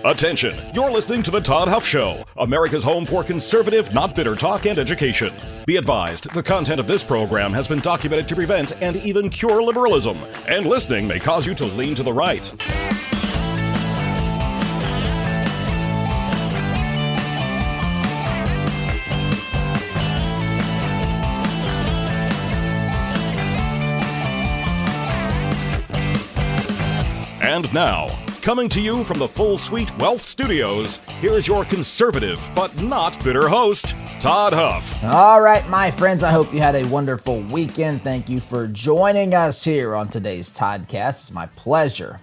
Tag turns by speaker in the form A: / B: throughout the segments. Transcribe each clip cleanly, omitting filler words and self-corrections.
A: Attention, you're listening to The Todd Huff Show, America's home for conservative, not bitter talk and education. Be advised, the content of this program has been documented to prevent and even cure liberalism, and listening may cause you to lean to the right. And now, coming to you from the Full Suite Wealth Studios, here's your conservative but not bitter host, Todd Huff.
B: All right, my friends, I hope you had a wonderful weekend. Thank you for joining us here on today's Toddcast. It's my pleasure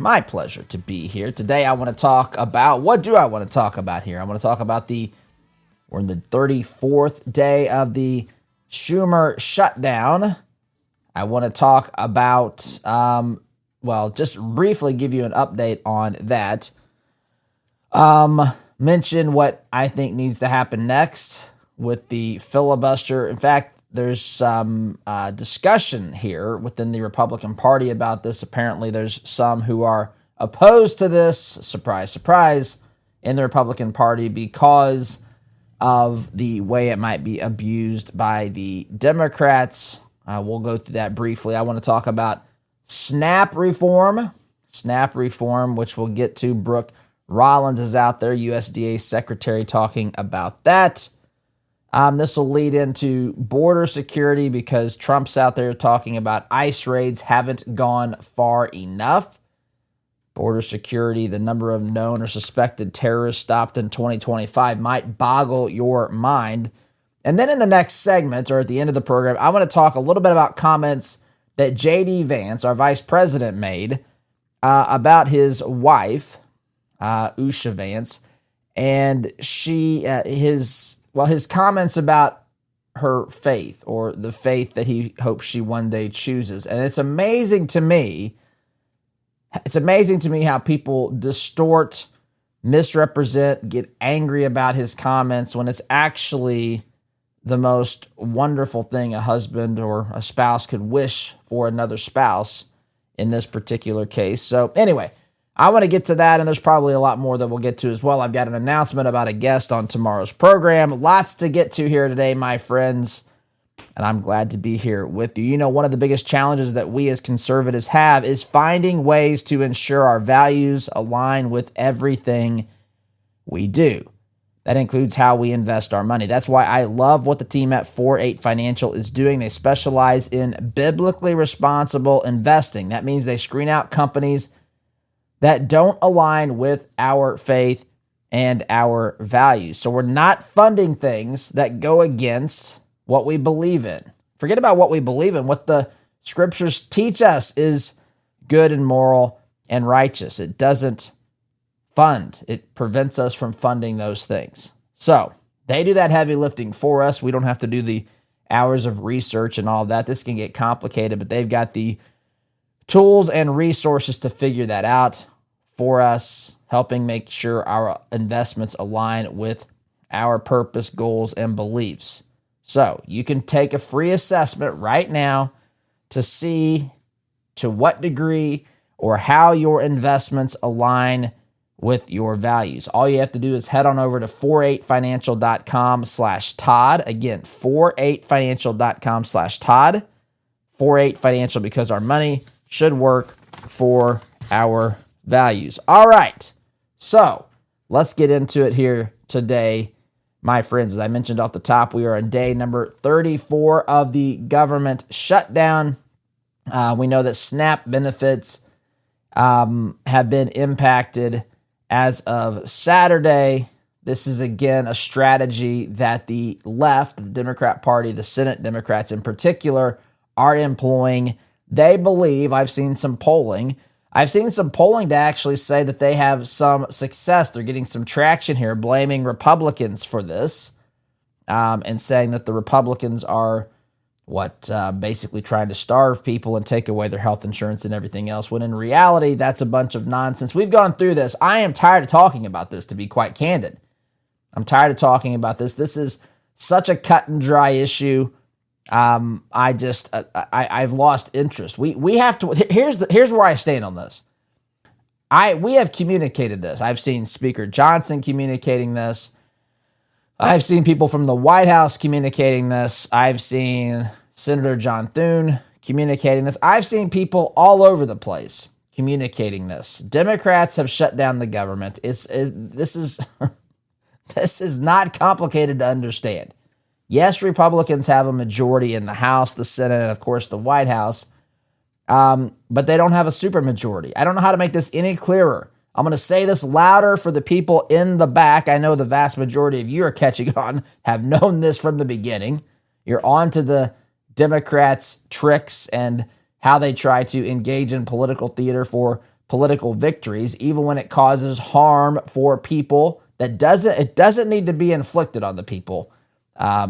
B: to be here. Today I want to talk about, what do I want to talk about here? I want to talk about we're in the 34th day of the Schumer shutdown. I want to talk about, just briefly give you an update on that. Mention what I think needs to happen next with the filibuster. In fact, there's some discussion here within the Republican Party about this. Apparently, there's some who are opposed to this, surprise, surprise, in the Republican Party because of the way it might be abused by the Democrats. We'll go through that briefly. I want to talk about SNAP reform, which we'll get to. Brooke Rollins is out there, USDA Secretary, talking about that. This will lead into border security because Trump's out there talking about ICE raids haven't gone far enough. Border security, the number of known or suspected terrorists stopped in 2025 might boggle your mind. And then in the next segment, or at the end of the program, I want to talk a little bit about comments that JD Vance, our vice president, made about his wife, Usha Vance, and his comments about her faith, or the faith that he hopes she one day chooses. And it's amazing to me how people distort, misrepresent, get angry about his comments when it's actually the most wonderful thing a husband or a spouse could wish for another spouse in this particular case. So anyway, I want to get to that, and there's probably a lot more that we'll get to as well. I've got an announcement about a guest on tomorrow's program. Lots to get to here today, my friends, and I'm glad to be here with you. You know, one of the biggest challenges that we as conservatives have is finding ways to ensure our values align with everything we do. That includes how we invest our money. That's why I love what the team at 4-8 Financial is doing. They specialize in biblically responsible investing. That means they screen out companies that don't align with our faith and our values. So we're not funding things that go against what we believe in. Forget about what we believe in. What the scriptures teach us is good and moral and righteous. It doesn't fund. It prevents us from funding those things. So they do that heavy lifting for us. We don't have to do the hours of research and all that. This can get complicated, but they've got the tools and resources to figure that out for us, helping make sure our investments align with our purpose, goals, and beliefs. So you can take a free assessment right now to see to what degree or how your investments align with your values. All you have to do is head on over to 48financial.com/Todd. Again, 48financial.com/Todd. 48 Financial, because our money should work for our values. All right. So let's get into it here today, my friends. As I mentioned off the top, we are on day number 34 of the government shutdown. We know that SNAP benefits have been impacted as of Saturday. This is, again, a strategy that the left, the Democrat Party, the Senate Democrats in particular, are employing. They believe, I've seen some polling to actually say that they have some success. They're getting some traction here, blaming Republicans for this, and saying that the Republicans are basically trying to starve people and take away their health insurance and everything else, when in reality, that's a bunch of nonsense. We've gone through this. I am tired of talking about this, to be quite candid. I'm tired of talking about this. This is such a cut and dry issue. I've lost interest. We have to. Here's where I stand on this. We have communicated this. I've seen Speaker Johnson communicating this. I've seen people from the White House communicating this. I've seen Senator John Thune communicating this. I've seen people all over the place communicating this. Democrats have shut down the government. This is this is not complicated to understand. Yes, Republicans have a majority in the House, the Senate, and of course the White House, but they don't have a supermajority. I don't know how to make this any clearer. I'm going to say this louder for the people in the back. I know the vast majority of you are catching on, have known this from the beginning. You're on to the Democrats' tricks and how they try to engage in political theater for political victories, even when it causes harm for people it doesn't need to be inflicted on the people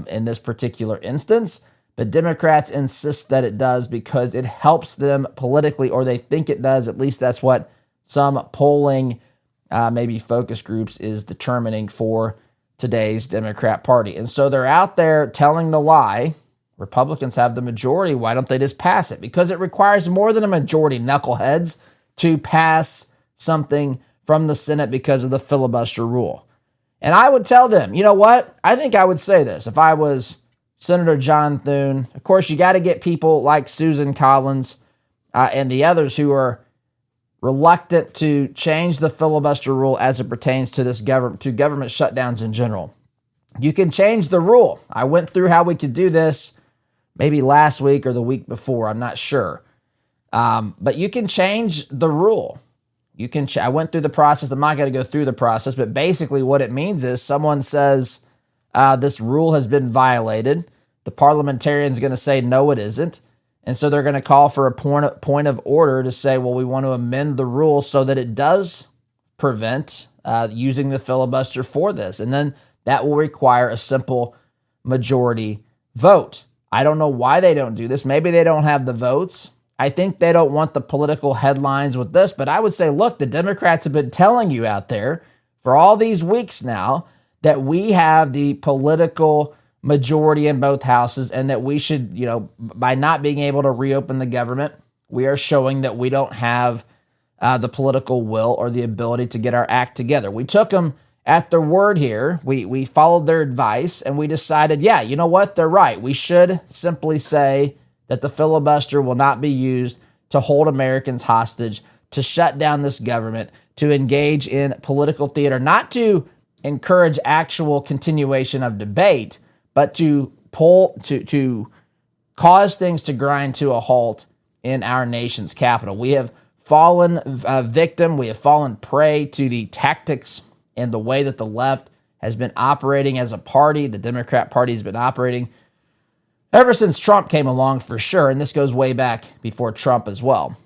B: in this particular instance. But Democrats insist that it does because it helps them politically, or they think it does. At least that's what some polling, maybe focus groups, is determining for today's Democrat Party. And so they're out there telling the lie. Republicans have the majority. Why don't they just pass it? Because it requires more than a majority, knuckleheads, to pass something from the Senate because of the filibuster rule. And I would tell them, you know what? I think I would say this if I was Senator John Thune. Of course, you got to get people like Susan Collins and the others who are reluctant to change the filibuster rule as it pertains to government shutdowns in general. You can change the rule. I went through how we could do this maybe last week or the week before. I'm not sure. But you can change the rule. I went through the process. I'm not going to go through the process, but basically what it means is someone says this rule has been violated. The parliamentarian's going to say, no, it isn't. And so they're going to call for a point of order to say, well, we want to amend the rule so that it does prevent using the filibuster for this. And then that will require a simple majority vote. I don't know why they don't do this. Maybe they don't have the votes. I think they don't want the political headlines with this, but I would say, look, the Democrats have been telling you out there for all these weeks now that we have the political majority in both houses and that we should, by not being able to reopen the government, we are showing that we don't have the political will or the ability to get our act together. We took them at their word here. We followed their advice and we decided, yeah, you know what? They're right. We should simply say that the filibuster will not be used to hold Americans hostage, to shut down this government, to engage in political theater, not to encourage actual continuation of debate, but to cause things to grind to a halt in our nation's capital. We have fallen victim, we have fallen prey to the tactics and the way that the left has been operating as a party. The Democrat Party has been operating ever since Trump came along, for sure, and this goes way back before Trump as well.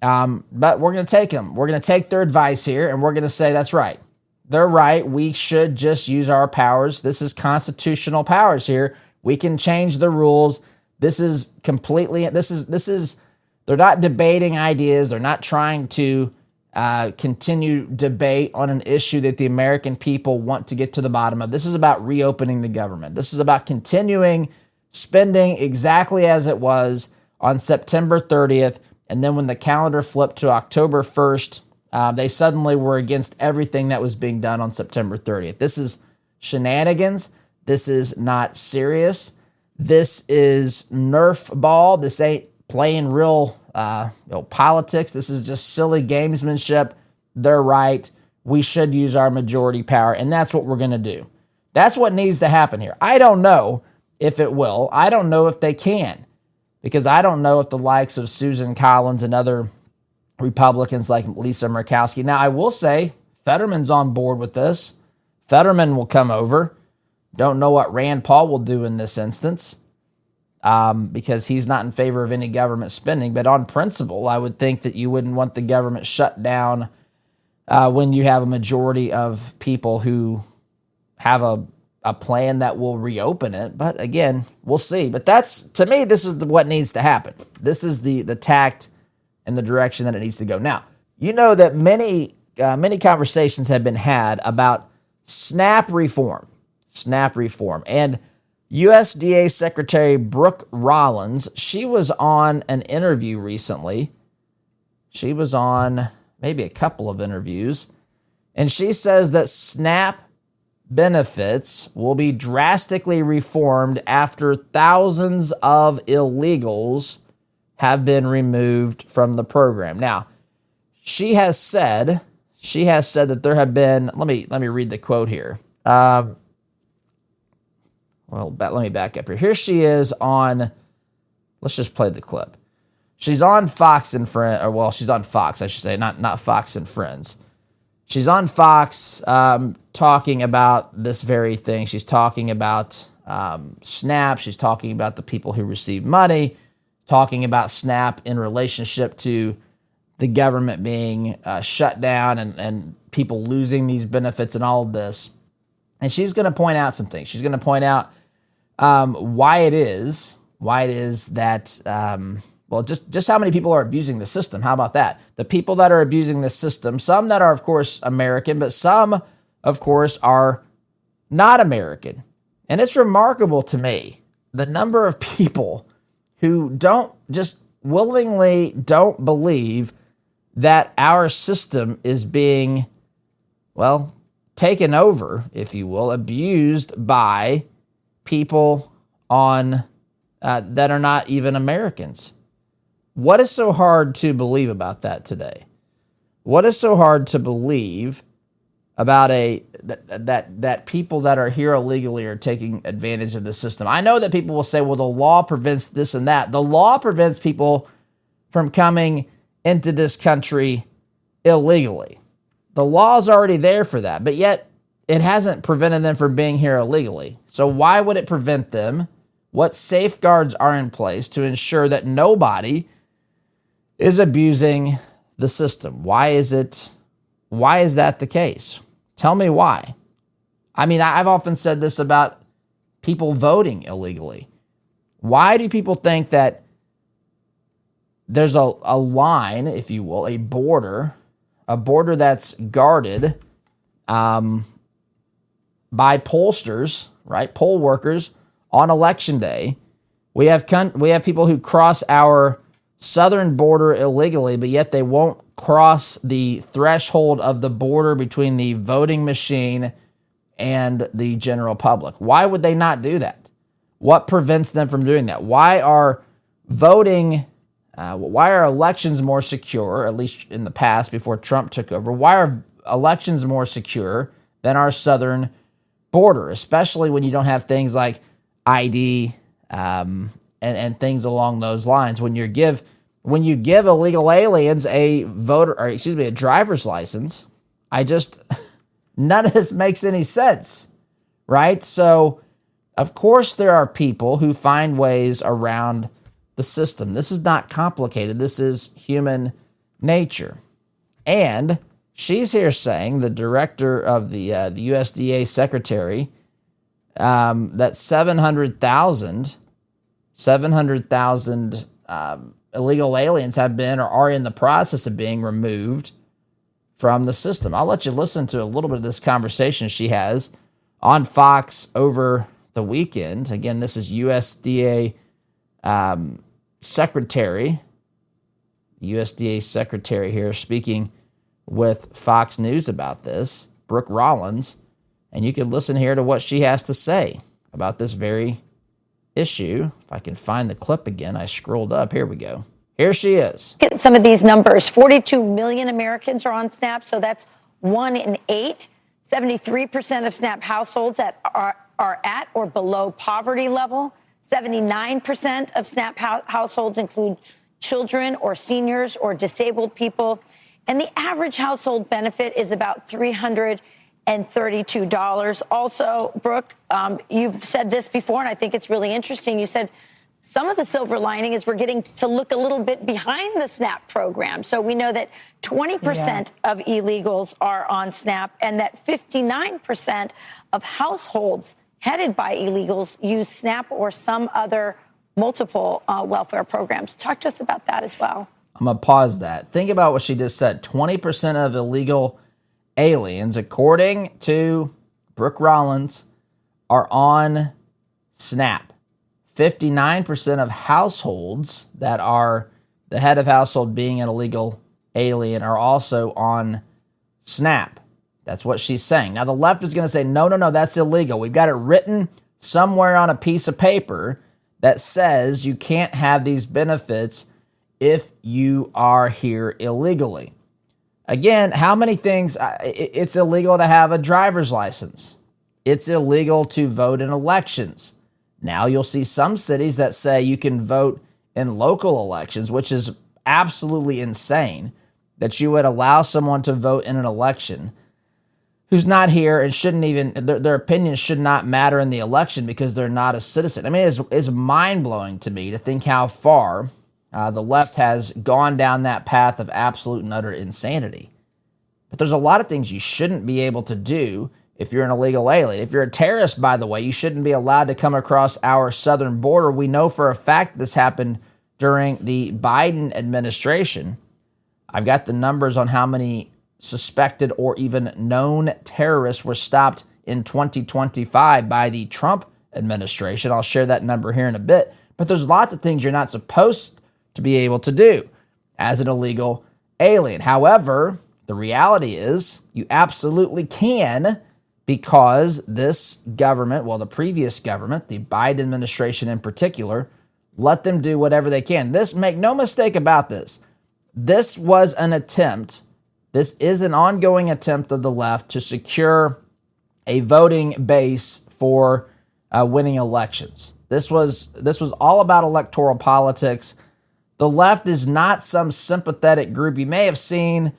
B: But we're going to take them. We're going to take their advice here, and we're going to say, that's right. They're right. We should just use our powers. This is constitutional powers here. We can change the rules. This is completely, they're not debating ideas. They're not trying to continue debate on an issue that the American people want to get to the bottom of. This is about reopening the government. This is about continuing spending exactly as it was on September 30th. And then when the calendar flipped to October 1st, they suddenly were against everything that was being done on September 30th. This is shenanigans. This is not serious. This is Nerf ball. This ain't playing real politics. This is just silly gamesmanship. They're right. We should use our majority power. And that's what we're going to do. That's what needs to happen here. I don't know if it will. I don't know if they can, because I don't know if the likes of Susan Collins and other Republicans like Lisa Murkowski. Now, I will say Fetterman's on board with this. Fetterman will come over. Don't know what Rand Paul will do in this instance because he's not in favor of any government spending. But on principle, I would think that you wouldn't want the government shut down when you have a majority of people who have a plan that will reopen it. But again, we'll see. But to me, this is what needs to happen. This is the tact and the direction that it needs to go. Now, you know that many conversations have been had about SNAP reform. And USDA Secretary Brooke Rollins, she was on an interview recently. She was on maybe a couple of interviews, and she says that SNAP benefits will be drastically reformed after thousands of illegals have been removed from the program. Now, she has said that there have been, let me read the quote here. Let me back up here. Here she is on, let's just play the clip. She's on Fox and Friends, or well, she's on Fox, I should say, not Fox and Friends. She's on Fox talking about this very thing. She's talking about SNAP. She's talking about the people who receive money, talking about SNAP in relationship to the government being shut down and people losing these benefits and all of this. And she's going to point out some things. She's going to point out why it is that, just how many people are abusing the system. How about that? The people that are abusing the system, some that are, of course, American, but some, of course, are not American. And it's remarkable to me, the number of people who willingly don't believe that our system is being, taken over, if you will, abused by people on that are not even Americans. What is so hard to believe about that today? What is so hard to believe about that people that are here illegally are taking advantage of the system? I know that people will say, well, the law prevents this and that. The law prevents people from coming into this country illegally. The law is already there for that, but yet it hasn't prevented them from being here illegally. So why would it prevent them? What safeguards are in place to ensure that nobody is abusing the system? Why is that the case? Tell me why. I mean, I've often said this about people voting illegally. Why do people think that there's a line, if you will, a border that's guarded by pollsters, right? Poll workers on election day? We have people who cross our southern border illegally, but yet they won't cross the threshold of the border between the voting machine and the general public. Why would they not do that? What prevents them from doing that? Why are elections more secure, at least in the past before Trump took over? Why are elections more secure than our southern border, especially when you don't have things like ID and things along those lines? When you give illegal aliens a driver's license, none of this makes any sense, right? So, of course, there are people who find ways around the system. This is not complicated. This is human nature. And she's here saying, the director of the USDA Secretary, that 700,000 illegal aliens have been or are in the process of being removed from the system. I'll let you listen to a little bit of this conversation she has on Fox over the weekend. Again, this is USDA Secretary here speaking with Fox News about this, Brooke Rollins, and you can listen here to what she has to say about this very issue. If I can find the clip again, I scrolled up. Here we go. Here she is.
C: Get some of these numbers. 42 million Americans are on SNAP, so that's 1 in 8. 73% of SNAP households are at or below poverty level. 79% of SNAP households include children or seniors or disabled people. And the average household benefit is about $332. Also, Brooke, you've said this before, and I think it's really interesting. You said some of the silver lining is we're getting to look a little bit behind the SNAP program. So we know that 20% of illegals are on SNAP and that 59% of households headed by illegals use SNAP or some other multiple welfare programs. Talk to us about that as well.
B: I'm going to pause that. Think about what she just said. 20% of illegal aliens, according to Brooke Rollins, are on SNAP. 59% of households that are the head of household being an illegal alien are also on SNAP. That's what she's saying. Now, the left is going to say, no, that's illegal. We've got it written somewhere on a piece of paper that says you can't have these benefits if you are here illegally. Again, how many things? It's illegal to have a driver's license. It's illegal to vote in elections. Now you'll see some cities that say you can vote in local elections, which is absolutely insane that you would allow someone to vote in an election who's not here and shouldn't even, their opinion should not matter in the election because they're not a citizen. I mean, it's mind-blowing to me to think how far the left has gone down that path of absolute and utter insanity. But there's a lot of things you shouldn't be able to do if you're an illegal alien. If you're a terrorist, by the way, you shouldn't be allowed to come across our southern border. We know for a fact this happened during the Biden administration. I've got the numbers on how many suspected or even known terrorists were stopped in 2025 by the Trump administration. I'll share that number here in a bit. But there's lots of things you're not supposed to be able to do as an illegal alien. However, the reality is you absolutely can, because this government, well, the previous government, the Biden administration in particular, let them do whatever they can. Make no mistake about this. This was an attempt. This is an ongoing attempt of the left to secure a voting base for winning elections. This was all about electoral politics. The left is not some sympathetic group. You may have seen,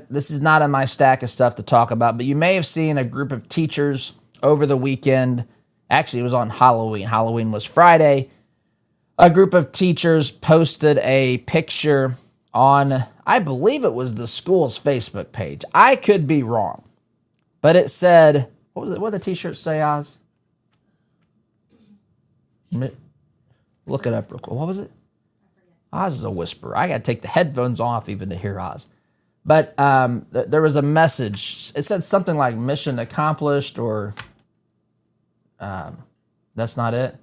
B: this is not in my stack of stuff to talk about, but you may have seen a group of teachers over the weekend. Actually, it was on Halloween. Halloween was Friday. A group of teachers posted a picture on, I believe it was the school's Facebook page. I could be wrong, but it said, what was it? What did the t-shirt say, Oz? Look it up real quick. What was it? Oz is a whisperer. I got to take the headphones off even to hear Oz. But there was a message. It said something like mission accomplished, or that's not it.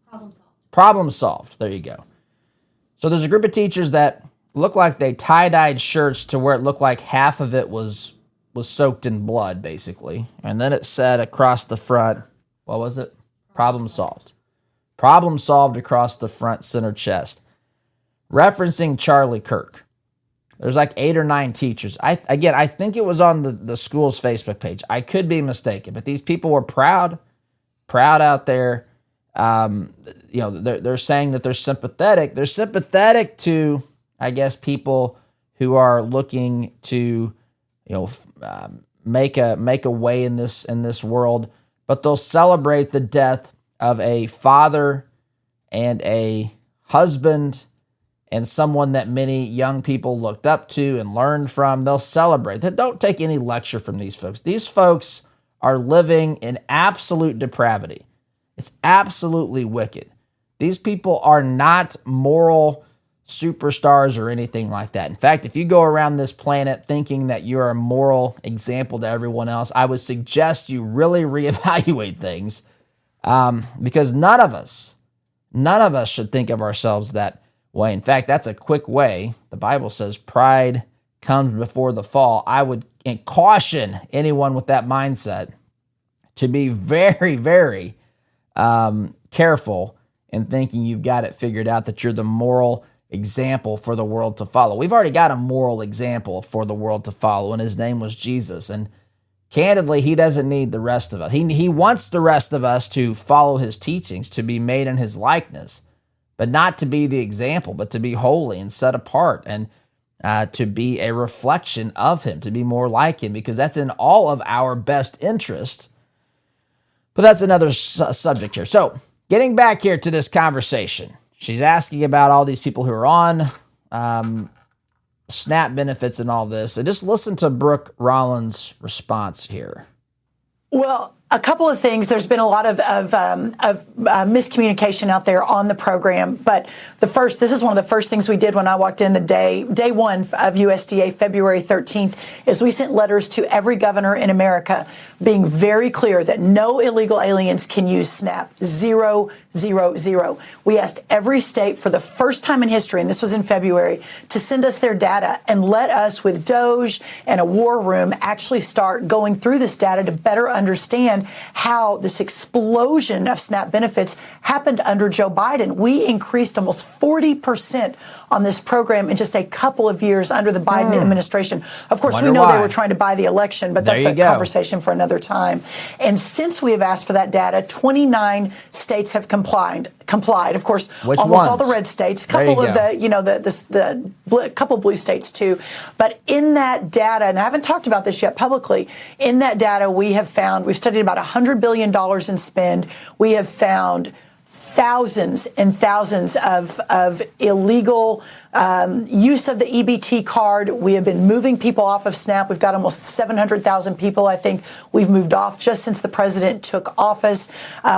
D: Problem solved.
B: Problem solved. There you go. So there's a group of teachers that look like they tie-dyed shirts to where it looked like half of it was soaked in blood, basically. And then it said across the front, what was it? Problem solved. Problem solved across the front center chest. Referencing Charlie Kirk. There's like 8 or 9 teachers. I think it was on the school's Facebook page. I could be mistaken, but these people were proud out there. They're saying that they're sympathetic. They're sympathetic to, I guess, people who are looking to, make a way in this world. But they'll celebrate the death of a father and a husband and someone that many young people looked up to and learned from. They'll celebrate. They don't take any lecture from these folks. These folks are living in absolute depravity. It's absolutely wicked. These people are not moral superstars or anything like that. In fact, if you go around this planet thinking that you're a moral example to everyone else, I would suggest you really reevaluate things, because none of us should think of ourselves that way. In fact, that's a quick way. The Bible says pride comes before the fall. I would caution anyone with that mindset to be very, very careful in thinking you've got it figured out, that you're the moral example for the world to follow. We've already got a moral example for the world to follow, and his name was Jesus. And candidly, he doesn't need the rest of us. He wants the rest of us to follow his teachings, to be made in his likeness, but not to be the example, but to be holy and set apart, and to be a reflection of him, to be more like him, because that's in all of our best interest. But that's another subject here. So getting back here to this conversation, she's asking about all these people who are on SNAP benefits and all this. And just listen to Brooke Rollins' response here.
C: Well,
E: A couple of things. There's been a lot of miscommunication out there on the program. But this is one of the first things we did when I walked in the day one of USDA, February 13th, is we sent letters to every governor in America being very clear that no illegal aliens can use SNAP. 0, 0, 0. We asked every state for the first time in history, and this was in February, to send us their data and let us, with Doge and a war room, actually start going through this data to better understand how this explosion of SNAP benefits happened under Joe Biden. We increased almost 40% on this program in just a couple of years under the Biden administration. Of course, we know they were trying to buy the election, but that's a conversation for another time. And since we have asked for that data, 29 states have complied. Of course, almost all the red states, a couple of couple blue states too. But in that data, and I haven't talked about this yet publicly, in that data we've studied about $100 billion in spend. We have found thousands and thousands of illegal use of the EBT card. We have been moving people off of SNAP. We've got almost 700,000 people, I think, we've moved off just since the president took office.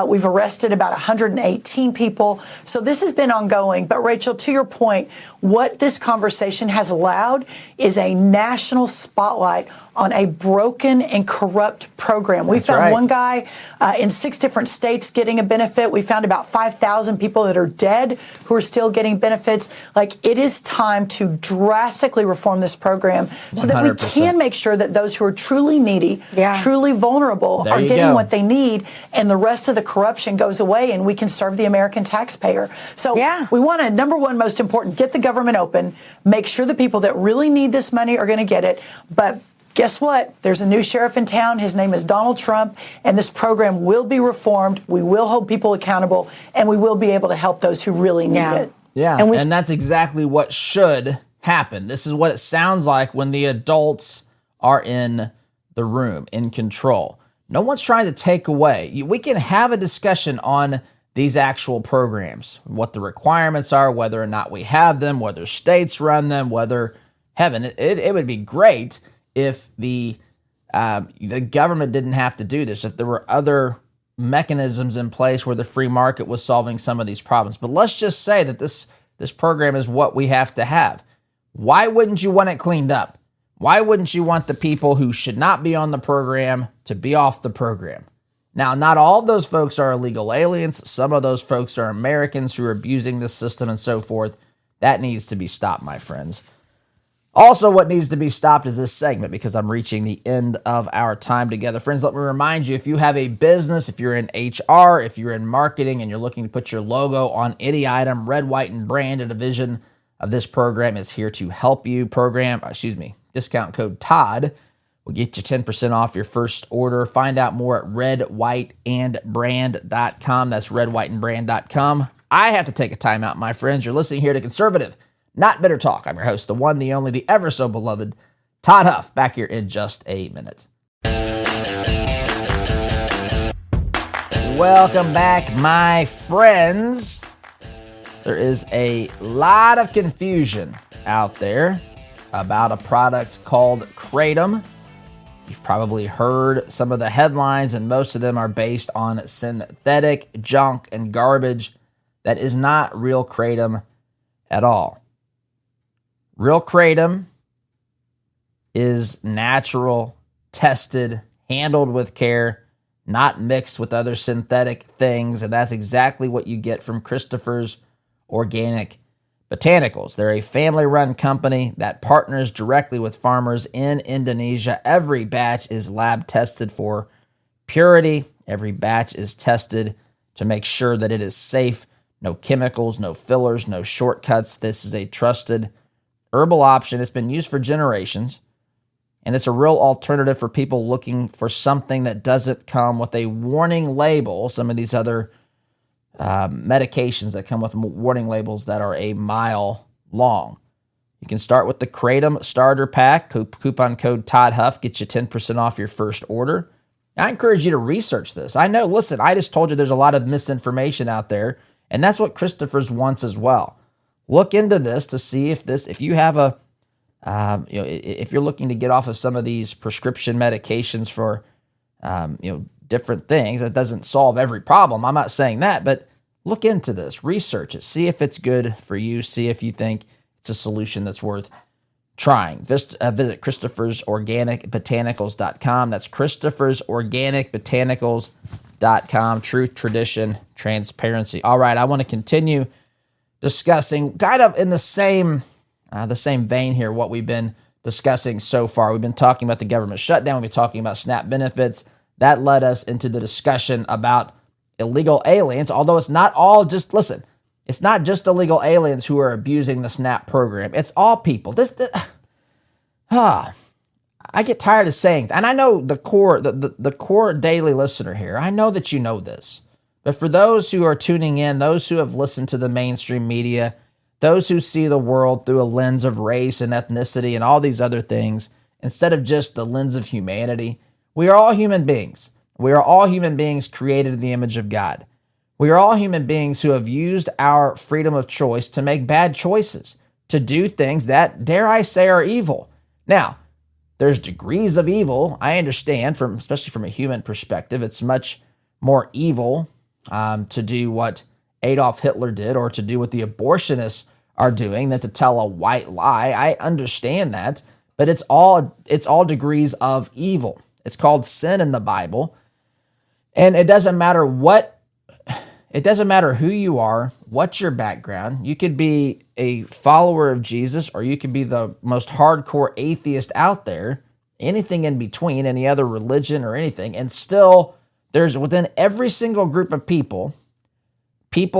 E: We've arrested about 118 people. So this has been ongoing. But Rachel, to your point, what this conversation has allowed is a national spotlight on a broken and corrupt program. We found one guy in 6 different states getting a benefit. We found about 5,000 people that are dead who are still getting benefits. It is time to drastically reform this program so 100%. That we can make sure that those who are truly needy, truly vulnerable are getting what they need, and the rest of the corruption goes away and we can serve the American taxpayer. So we want to, number one, most important, get the government open, make sure the people that really need this money are going to get it. But guess what? There's a new sheriff in town. His name is Donald Trump, and this program will be reformed. We will hold people accountable, and we will be able to help those who really need it.
B: Yeah, and that's exactly what should happen. This is what it sounds like when the adults are in the room, in control. No one's trying to take away. We can have a discussion on these actual programs, what the requirements are, whether or not we have them, whether states run them, whether, heaven, it would be great if the government didn't have to do this, if there were other mechanisms in place where the free market was solving some of these problems. But let's just say that this program is what we have to have. Why wouldn't you want it cleaned up? Why wouldn't you want the people who should not be on the program to be off the program? Now, not all of those folks are illegal aliens. Some of those folks are Americans who are abusing the system and so forth. That needs to be stopped, my friends. Also, what needs to be stopped is this segment, because I'm reaching the end of our time together. Friends, let me remind you, if you have a business, if you're in HR, if you're in marketing, and you're looking to put your logo on any item, Red, White, and Brand, a division of this program, is here to help you. Discount code Todd will get you 10% off your first order. Find out more at redwhiteandbrand.com. That's redwhiteandbrand.com. I have to take a time out, my friends. You're listening here to Conservative, Not Bitter Talk. I'm your host, the one, the only, the ever so beloved Todd Huff, back here in just a minute. Welcome back, my friends. There is a lot of confusion out there about a product called Kratom. You've probably heard some of the headlines, and most of them are based on synthetic junk and garbage that is not real Kratom at all. Real Kratom is natural, tested, handled with care, not mixed with other synthetic things, and that's exactly what you get from Christopher's Organic Botanicals. They're a family-run company that partners directly with farmers in Indonesia. Every batch is lab tested for purity. Every batch is tested to make sure that it is safe. No chemicals, no fillers, no shortcuts. This is a trusted herbal option. It's been used for generations, and it's a real alternative for people looking for something that doesn't come with a warning label. Some of these other medications that come with warning labels that are a mile long. You can start with the Kratom Starter Pack. Coupon code Todd Huff gets you 10% off your first order. I encourage you to research this. I know, listen, I just told you there's a lot of misinformation out there, and that's what Christopher's wants as well. Look into this to see if you have if you're looking to get off of some of these prescription medications for different things. That doesn't solve every problem. I'm not saying that, but look into this, research it, see if it's good for you, see if you think it's a solution that's worth trying. Visit Christopher'sOrganicBotanicals.com. That's Christopher'sOrganicBotanicals.com. Truth, tradition, transparency. All right, I want to continue discussing kind of in the same vein here what we've been discussing so far. We've been talking about the government shutdown. We've been talking about SNAP benefits. That led us into the discussion about illegal aliens, although it's not all just, listen, it's not just illegal aliens who are abusing the SNAP program. It's all people. I get tired of saying that. And I know the core daily listener here, I know that you know this. But for those who are tuning in, those who have listened to the mainstream media, those who see the world through a lens of race and ethnicity and all these other things, instead of just the lens of humanity, we are all human beings. We are all human beings created in the image of God. We are all human beings who have used our freedom of choice to make bad choices, to do things that, dare I say, are evil. Now, there's degrees of evil. I understand, especially from a human perspective, it's much more evil to do what Adolf Hitler did or to do what the abortionists are doing than to tell a white lie. I understand that, but it's all degrees of evil. It's called sin in the Bible, and it doesn't matter who you are, what's your background. You could be a follower of Jesus, or you could be the most hardcore atheist out there, anything in between, any other religion or anything, and still there's within every single group of people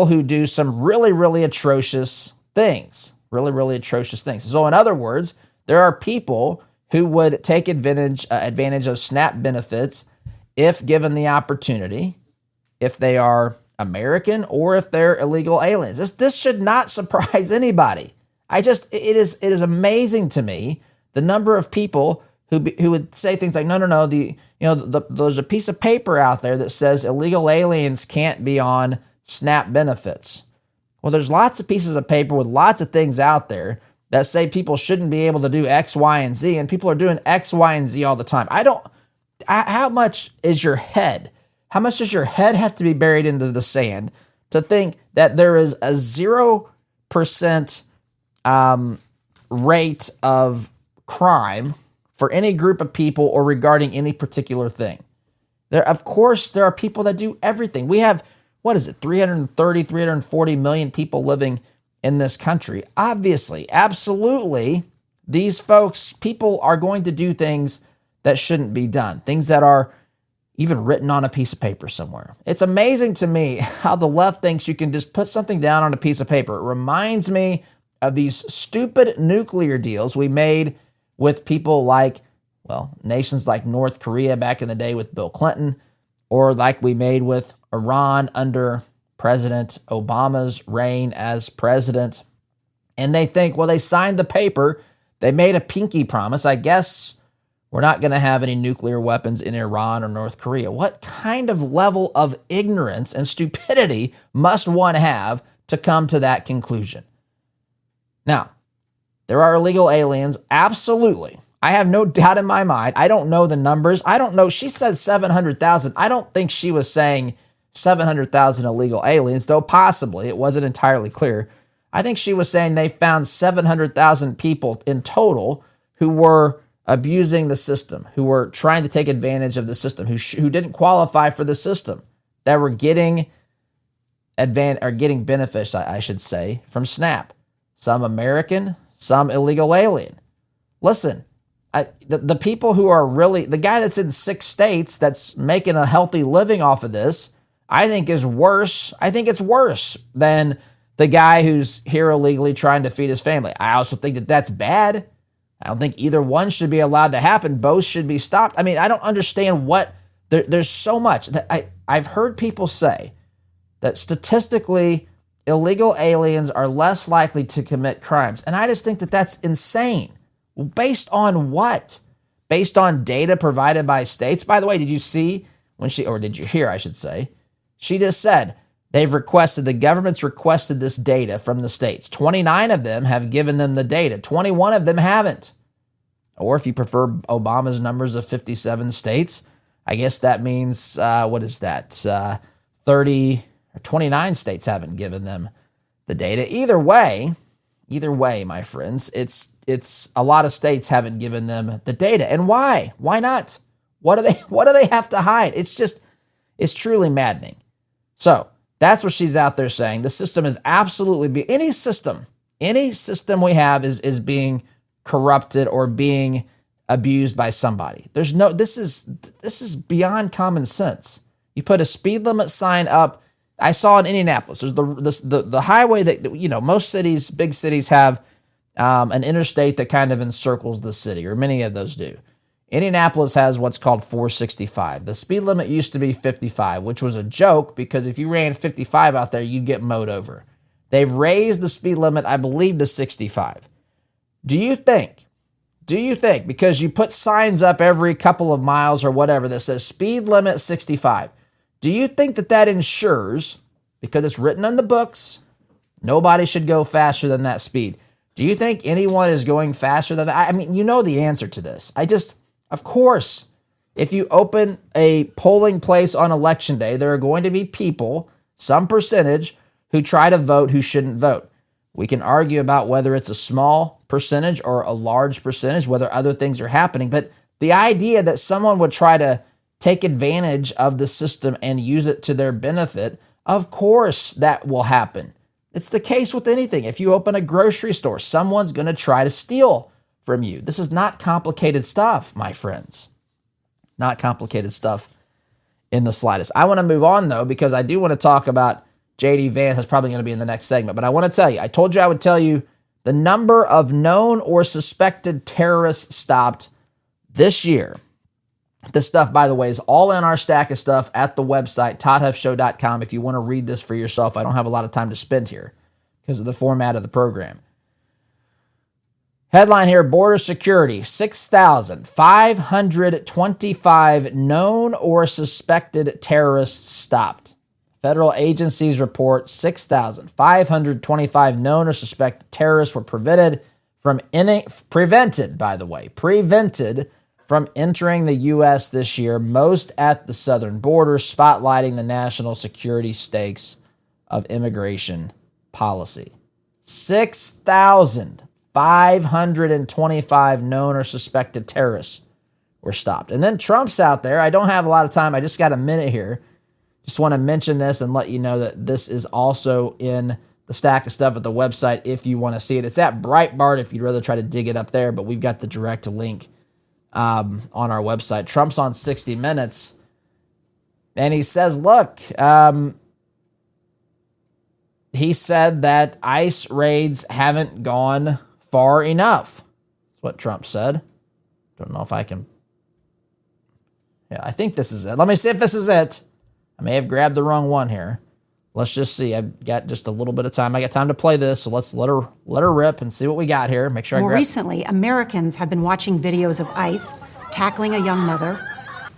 B: who do some really, really atrocious things. So in other words, there are people who would take advantage of SNAP benefits if given the opportunity, if they are American or if they're illegal aliens. This should not surprise anybody. It is amazing to me the number of people who would say things like, no, there's a piece of paper out there that says illegal aliens can't be on SNAP benefits. Well, there's lots of pieces of paper with lots of things out there that say people shouldn't be able to do X, Y, and Z, and people are doing X, Y, and Z all the time. How much is your head? How much does your head have to be buried into the sand to think that there is a 0% rate of crime for any group of people or regarding any particular thing? Of course, there are people that do everything. We have, 340 million people living in this country. Obviously, absolutely, these people are going to do things that shouldn't be done, things that are even written on a piece of paper somewhere. It's amazing to me how the left thinks you can just put something down on a piece of paper. It reminds me of these stupid nuclear deals we made with people like, nations like North Korea back in the day with Bill Clinton, or like we made with Iran under President Obama's reign as president. And they think, they signed the paper, they made a pinky promise, I guess we're not going to have any nuclear weapons in Iran or North Korea. What kind of level of ignorance and stupidity must one have to come to that conclusion? Now, there are illegal aliens, absolutely. I have no doubt in my mind. I don't know the numbers. I don't know. She said 700,000. I don't think she was saying 700,000 illegal aliens, though possibly. It wasn't entirely clear. I think she was saying they found 700,000 people in total who were abusing the system, who were trying to take advantage of the system, who didn't qualify for the system, that were getting benefits, I should say, from SNAP. Some American, some illegal alien. Listen, the people who are really, the guy that's in 6 states that's making a healthy living off of this, I think is worse. I think it's worse than the guy who's here illegally trying to feed his family. I also think that that's bad. I don't think either one should be allowed to happen. Both should be stopped. I mean, I don't understand there's so much that I've heard people say that statistically illegal aliens are less likely to commit crimes. And I just think that that's insane. Based on what? Based on data provided by states? By the way, did you hear, I should say, she just said the government's requested this data from the states. 29 of them have given them the data. 21 of them haven't. Or if you prefer Obama's numbers of 57 states, I guess that means, what is that? 30 or 29 states haven't given them the data. Either way, my friends, it's a lot of states haven't given them the data. And why? Why not? What do they have to hide? It's truly maddening. So that's what she's out there saying. The system is absolutely any system we have is being corrupted or being abused by somebody. This is beyond common sense. You put a speed limit sign up. I saw in Indianapolis, there's the highway that, most cities, big cities have an interstate that kind of encircles the city, or many of those do. Indianapolis has what's called 465. The speed limit used to be 55, which was a joke because if you ran 55 out there, you'd get mowed over. They've raised the speed limit, I believe, to 65. Do you think, because you put signs up every couple of miles or whatever that says speed limit 65, do you think that ensures, because it's written on the books, nobody should go faster than that speed? Do you think anyone is going faster than that? I mean, you know the answer to this. Of course, if you open a polling place on election day, there are going to be people, some percentage, who try to vote who shouldn't vote. We can argue about whether it's a small percentage or a large percentage, whether other things are happening. But the idea that someone would try to take advantage of the system and use it to their benefit, of course that will happen. It's the case with anything. If you open a grocery store, someone's going to try to steal from you. This is not complicated stuff, my friends. Not complicated stuff in the slightest. I want to move on, though, because I do want to talk about JD Vance. That's probably going to be in the next segment. But I want to tell you, I told you I would tell you the number of known or suspected terrorists stopped this year. This stuff, by the way, is all in our stack of stuff at the website, toddhuffshow.com. If you want to read this for yourself, I don't have a lot of time to spend here because of the format of the program. Headline here, border security, 6,525 known or suspected terrorists stopped. Federal agencies report 6,525 known or suspected terrorists were prevented from entering the U.S. this year, most at the southern border, spotlighting the national security stakes of immigration policy. 6,525 known or suspected terrorists were stopped. And then Trump's out there. I don't have a lot of time. I just got a minute here. Just want to mention this and let you know that this is also in the stack of stuff at the website if you want to see it. It's at Breitbart if you'd rather try to dig it up there, but we've got the direct link on our website. Trump's on 60 Minutes, and he says, look, he said that ICE raids haven't gone far enough. That's what Trump said. Don't know if I can. Yeah, I think this is it. Let me see if this is it. I may have grabbed the wrong one here. Let's just see. I've got just a little bit of time. I got time to play this, so let's let her rip and see what we got here. Make sure.
F: More recently, Americans have been watching videos of ICE tackling a young mother,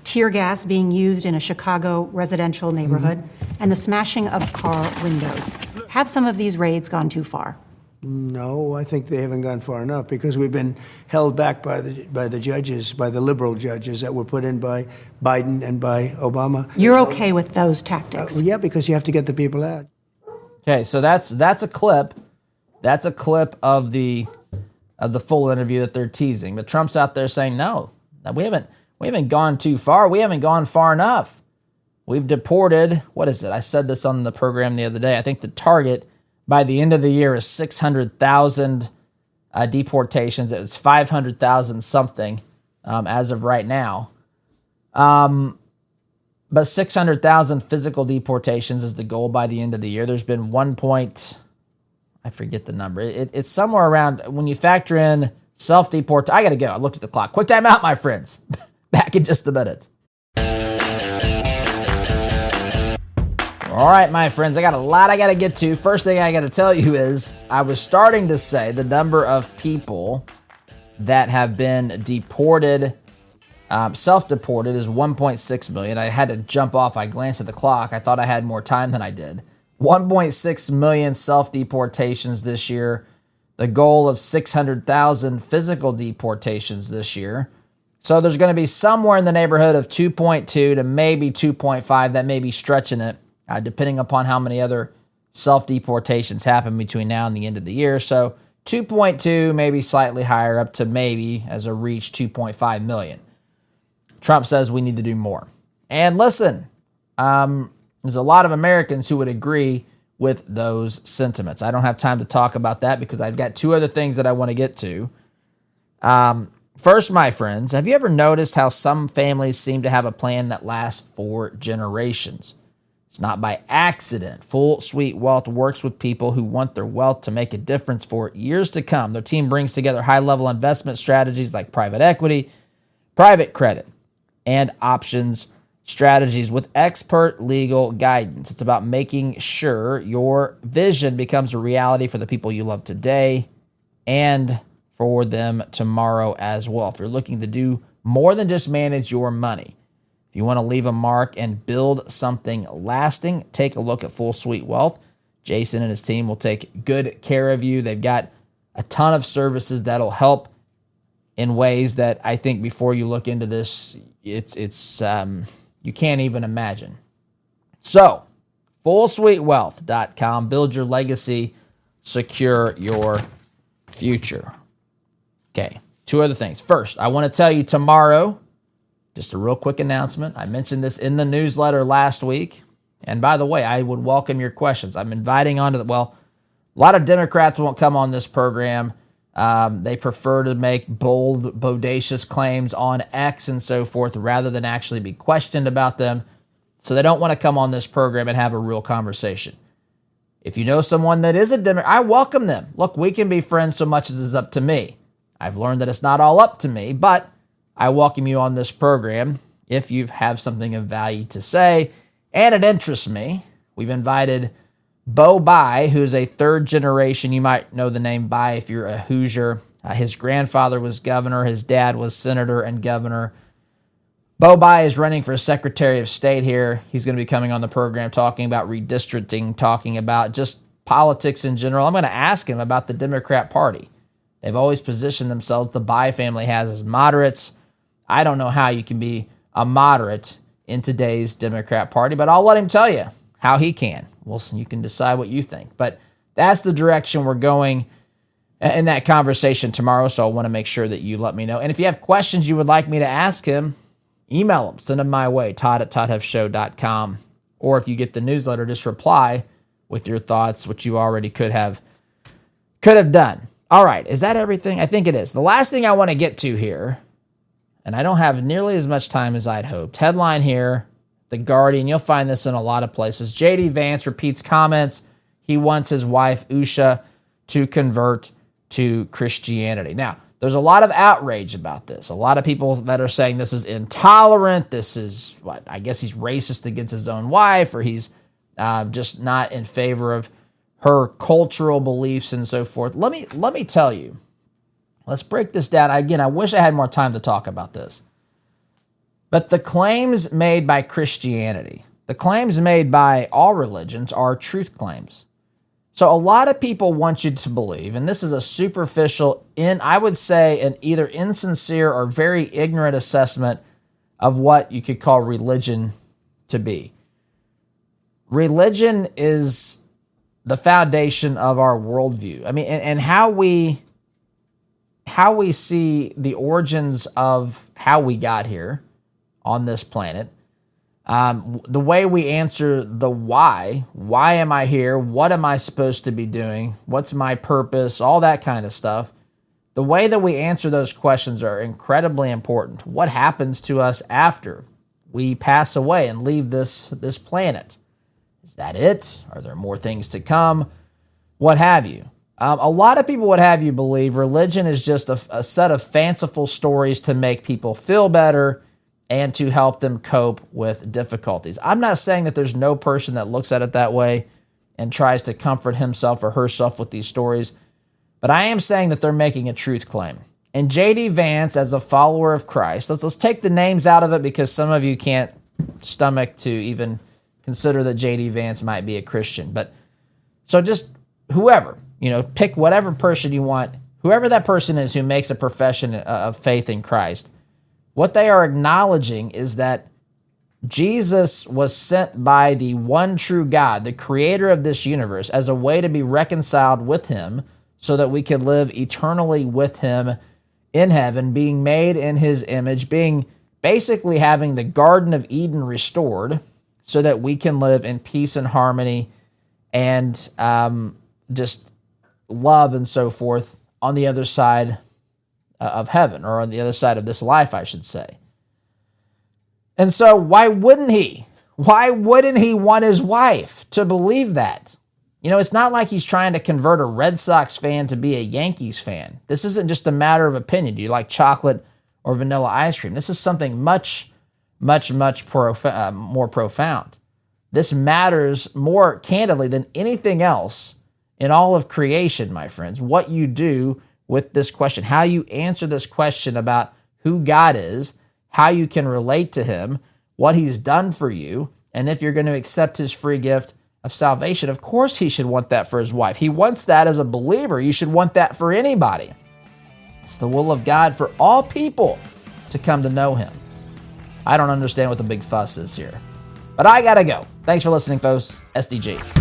F: tear gas being used in a Chicago residential neighborhood, and the smashing of car windows. Have some of these raids gone too far?
G: No, I think they haven't gone far enough because we've been held back by the judges, by the liberal judges that were put in by Biden and by Obama.
F: You're okay with those tactics?
G: Yeah, because you have to get the people out.
B: Okay, so that's a clip. That's a clip of the full interview that they're teasing. But Trump's out there saying, no, we haven't gone too far. We haven't gone far enough. We've deported, what is it? I said this on the program the other day. I think the target by the end of the year is 600,000 deportations. It was 500,000 something as of right now. But 600,000 physical deportations is the goal by the end of the year. There's been I forget the number. It's somewhere around, when you factor in self-deport. I got to go. I looked at the clock. Quick time out, my friends. Back in just a minute. All right, my friends, I got a lot I got to get to. First thing I got to tell you is I was starting to say the number of people that have been deported, self-deported, is 1.6 million. I had to jump off. I glanced at the clock. I thought I had more time than I did. 1.6 million self-deportations this year. The goal of 600,000 physical deportations this year. So there's going to be somewhere in the neighborhood of 2.2 to maybe 2.5. That may be stretching it, depending upon how many other self-deportations happen between now and the end of the year. So 2.2, maybe slightly higher, up to maybe, as a reach, 2.5 million. Trump says we need to do more. And listen, there's a lot of Americans who would agree with those sentiments. I don't have time to talk about that because I've got two other things that I want to get to. First, my friends, have you ever noticed how some families seem to have a plan that lasts for generations? It's not by accident. Full Suite Wealth works with people who want their wealth to make a difference for years to come. Their team brings together high-level investment strategies like private equity, private credit, and options strategies with expert legal guidance. It's about making sure your vision becomes a reality for the people you love today and for them tomorrow as well. If you're looking to do more than just manage your money, if you want to leave a mark and build something lasting, take a look at Full Suite Wealth. Jason and his team will take good care of you. They've got a ton of services that'll help in ways that I think before you look into this, it's you can't even imagine. So, fullsuitewealth.com. Build your legacy, secure your future. Okay, two other things. First, I want to tell you tomorrow, just a real quick announcement. I mentioned this in the newsletter last week. And by the way, I would welcome your questions. I'm inviting onto a lot of Democrats won't come on this program. They prefer to make bold, bodacious claims on X and so forth rather than actually be questioned about them. So they don't want to come on this program and have a real conversation. If you know someone that is a Democrat, I welcome them. Look, we can be friends so much as it's up to me. I've learned that it's not all up to me, but I welcome you on this program if you have something of value to say, and it interests me. We've invited Bo Bai, who's a third generation. You might know the name Bai if you're a Hoosier. His grandfather was governor. His dad was senator and governor. Bo Bai is running for Secretary of State here. He's going to be coming on the program talking about redistricting, talking about just politics in general. I'm going to ask him about the Democrat Party. They've always positioned themselves, the Bai family has, as moderates. I don't know how you can be a moderate in today's Democrat Party, but I'll let him tell you how he can. Well, you can decide what you think. But that's the direction we're going in that conversation tomorrow, so I want to make sure that you let me know. And if you have questions you would like me to ask him, email them. Send them my way, todd@toddhuffshow.com. Or if you get the newsletter, just reply with your thoughts, which you already could have done. All right, is that everything? I think it is. The last thing I want to get to here, and I don't have nearly as much time as I'd hoped. Headline here, The Guardian. You'll find this in a lot of places. JD Vance repeats comments. He wants his wife, Usha, to convert to Christianity. Now, there's a lot of outrage about this. A lot of people that are saying this is intolerant. This is, I guess he's racist against his own wife, or he's just not in favor of her cultural beliefs and so forth. Let me tell you. Let's break this down. Again, I wish I had more time to talk about this. But the claims made by Christianity, the claims made by all religions are truth claims. So a lot of people want you to believe, and this is a superficial, I would say, an either insincere or very ignorant assessment of what you could call religion to be. Religion is the foundation of our worldview. I mean, and how we see the origins of how we got here on this planet, the way we answer the why am I here? What am I supposed to be doing? What's my purpose? All that kind of stuff. The way that we answer those questions are incredibly important. What happens to us after we pass away and leave this planet? Is that it? Are there more things to come? What have you? A lot of people would have you believe religion is just a set of fanciful stories to make people feel better and to help them cope with difficulties. I'm not saying that there's no person that looks at it that way and tries to comfort himself or herself with these stories, but I am saying that they're making a truth claim. And JD Vance, as a follower of Christ, let's take the names out of it because some of you can't stomach to even consider that JD Vance might be a Christian. But so just whoever, pick whatever person you want, whoever that person is who makes a profession of faith in Christ. What they are acknowledging is that Jesus was sent by the one true God, the creator of this universe, as a way to be reconciled with him so that we could live eternally with him in heaven, being made in his image, being basically having the Garden of Eden restored so that we can live in peace and harmony and just love and so forth on the other side of heaven, or on the other side of this life, I should say. And so why wouldn't he? Why wouldn't he want his wife to believe that? You know, it's not like he's trying to convert a Red Sox fan to be a Yankees fan. This isn't just a matter of opinion. Do you like chocolate or vanilla ice cream? This is something much more profound. This matters more candidly than anything else in all of creation, my friends. What you do with this question, how you answer this question about who God is, how you can relate to him, what he's done for you, and if you're going to accept his free gift of salvation. Of course he should want that for his wife. He wants that as a believer. You should want that for anybody. It's the will of God for all people to come to know him. I don't understand what the big fuss is here. But I gotta go. Thanks for listening, folks. SDG.